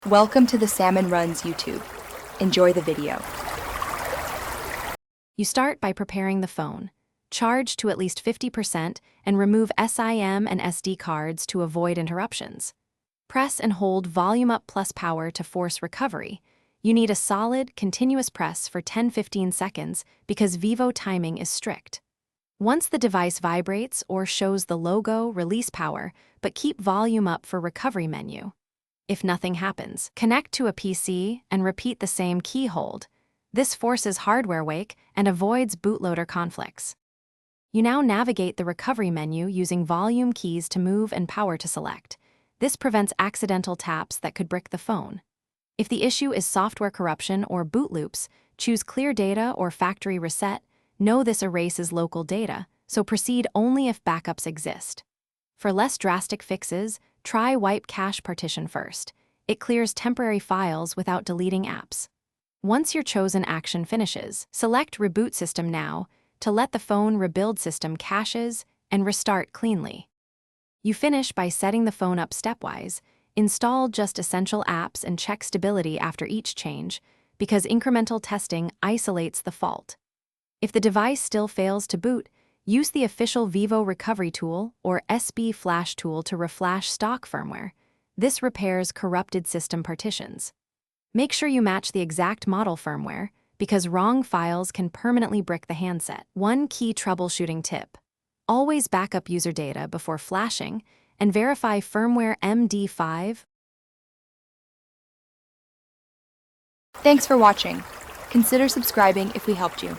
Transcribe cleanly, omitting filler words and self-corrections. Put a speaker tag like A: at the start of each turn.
A: Welcome to the Salmon Runs YouTube. Enjoy the video.
B: You start by preparing the phone. Charge to at least 50% and remove SIM and SD cards to avoid interruptions. Press and hold volume up plus power to force recovery. You need a solid, continuous press for 10-15 seconds because Vivo timing is strict. Once the device vibrates or shows the logo, release power, but keep volume up for recovery menu. If nothing happens, connect to a PC and repeat the same key hold. This forces hardware wake and avoids bootloader conflicts. You now navigate the recovery menu using volume keys to move and power to select. This prevents accidental taps that could brick the phone. If the issue is software corruption or boot loops, choose clear data or factory reset. Know this erases local data, so proceed only if backups exist. For less drastic fixes, try Wipe Cache Partition first. It clears temporary files without deleting apps. Once your chosen action finishes, select Reboot System Now to let the phone rebuild system caches and restart cleanly. You finish by setting the phone up stepwise. Install just essential apps and check stability after each change, because incremental testing isolates the fault. If the device still fails to boot, use the official Vivo Recovery Tool or SB Flash tool to reflash stock firmware. This repairs corrupted system partitions. Make sure you match the exact model firmware, because wrong files can permanently brick the handset. One key troubleshooting tip: always back up user data before flashing and verify firmware MD5.
A: Thanks for watching. Consider subscribing if we helped you.